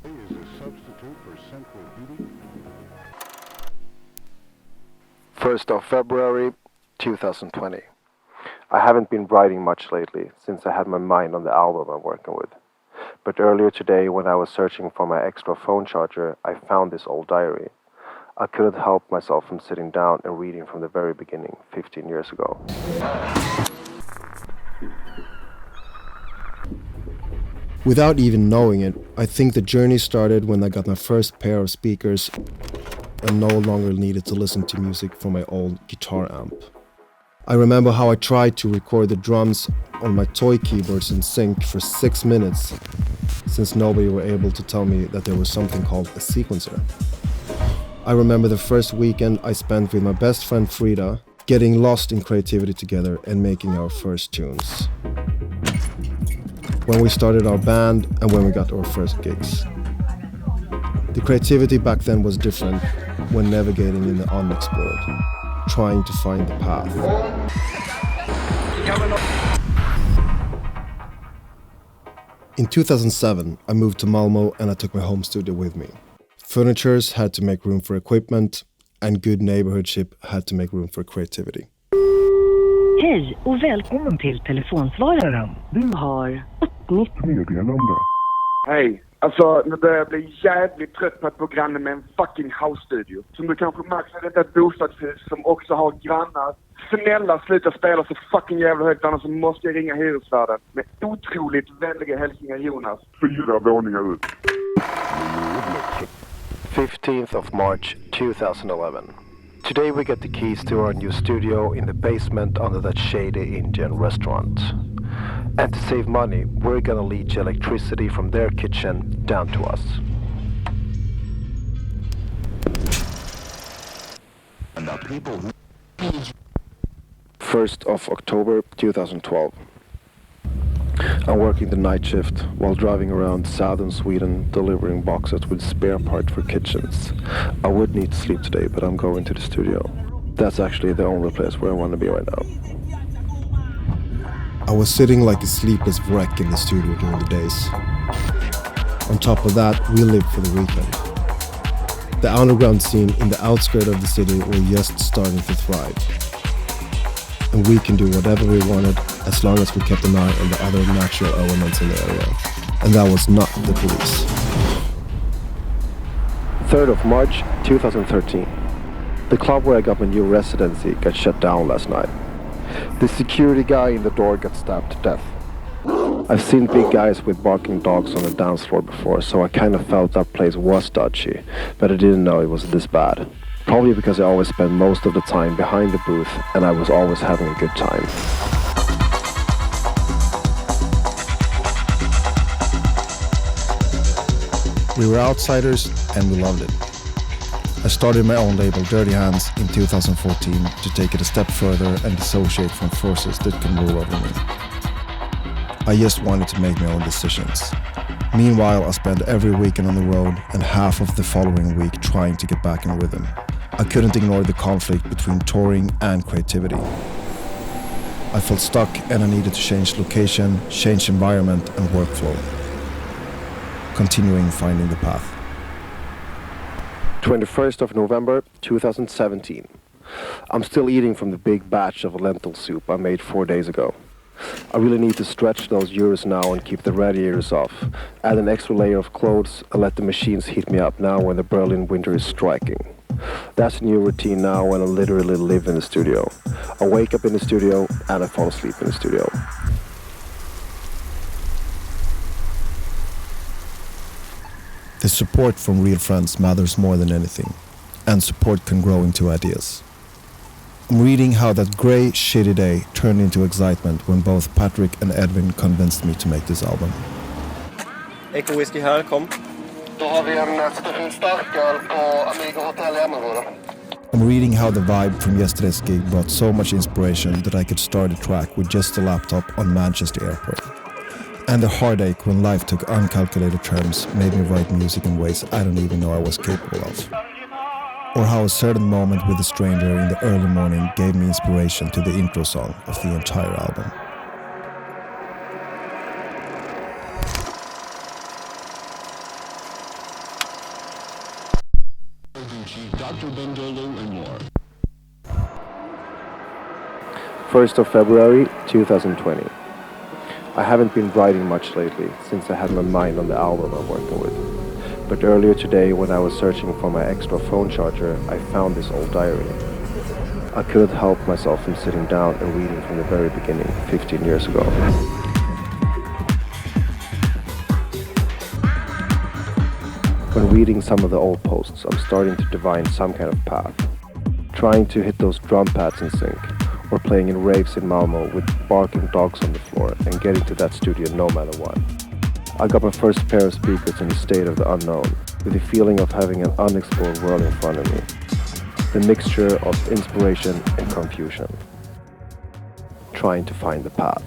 is a substitute for central heating. 1st of February 2020. I haven't been writing much lately since I had my mind on the album I'm working with. But earlier today, when I was searching for my extra phone charger, I found this old diary. I couldn't help myself from sitting down and reading from the very beginning, 15 years ago. Without even knowing it, I think the journey started when I got my first pair of speakers and no longer needed to listen to music from my old guitar amp. I remember how I tried to record the drums on my toy keyboards in sync for 6 minutes, since nobody were able to tell me that there was something called a sequencer. I remember the first weekend I spent with my best friend Frida, getting lost in creativity together and making our first tunes. When we started our band and when we got our first gigs. The creativity back then was different when navigating in the unexplored, trying to find the path. In 2007, I moved to Malmo and I took my home studio with me. Furnitures had to make room for equipment and good neighborhoodship had to make room for creativity. Hej och välkommen till telefonsvararen. Du har ett nytt Meddelande. Hej, alltså nu börjar jag bli jävligt trött på ett program med en fucking house-studio. Som du kanske märker är det ett bostadshus som också har grannar. Snälla sluta spela så fucking jävla högt, annars så måste jag ringa hyresvärden. Med otroligt vänliga hälsningar Jonas. 4 våningar ut. 15th of March 2011. Today we get the keys to our new studio in the basement under that shady Indian restaurant. And to save money, we're gonna leach electricity from their kitchen down to us. And the people who 1st of October 2012. I'm working the night shift while driving around southern Sweden delivering boxes with spare parts for kitchens. I would need to sleep today, but I'm going to the studio. That's actually the only place where I want to be right now. I was sitting like a sleepless wreck in the studio during the days. On top of that, we lived for the weekend. The underground scene in the outskirts of the city was just starting to thrive. And we can do whatever we wanted as long as we kept an eye on the other natural elements in the area. And that was not the police. 3rd of March 2013. The club where I got my new residency got shut down last night. The security guy in the door got stabbed to death. I've seen big guys with barking dogs on the dance floor before, so I kind of felt that place was dodgy, but I didn't know it was this bad. Probably because I always spent most of the time behind the booth and I was always having a good time. We were outsiders and we loved it. I started my own label Dirty Hands in 2014 to take it a step further and dissociate from forces that can rule over me. I just wanted to make my own decisions. Meanwhile, I spent every weekend on the road and half of the following week trying to get back in rhythm. I couldn't ignore the conflict between touring and creativity. I felt stuck and I needed to change location, change environment and workflow. Continuing finding the path. 21st of November 2017. I'm still eating from the big batch of lentil soup I made 4 days ago. I really need to stretch those euros now and keep the radiators off. Add an extra layer of clothes and let the machines heat me up now when the Berlin winter is striking. That's a new routine now when I literally live in the studio. I wake up in the studio and I fall asleep in the studio. The support from real friends matters more than anything, and support can grow into ideas. I'm reading how that grey, shitty day turned into excitement when both Patrick and Edwin convinced me to make this album. Eco Whisky här, kom. Då har vi en starköl på Amigo Hotel i Malmo. I'm reading how the vibe from yesterday's gig brought so much inspiration that I could start a track with just a laptop on Manchester Airport. And the heartache when life took uncalculated turns made me write music in ways I don't even know I was capable of. Or how a certain moment with a stranger in the early morning gave me inspiration to the intro song of the entire album. 1st of February 2020. I haven't been writing much lately since I had my mind on the album I'm working with. But earlier today when I was searching for my extra phone charger, I found this old diary. I couldn't help myself from sitting down and reading from the very beginning 15 years ago. When reading some of the old posts, I'm starting to divine some kind of path. Trying to hit those drum pads in sync, or playing in raves in Malmo with barking dogs on the floor and getting to that studio no matter what. I got my first pair of speakers in the state of the unknown, with the feeling of having an unexplored world in front of me. The mixture of inspiration and confusion. Trying to find the path.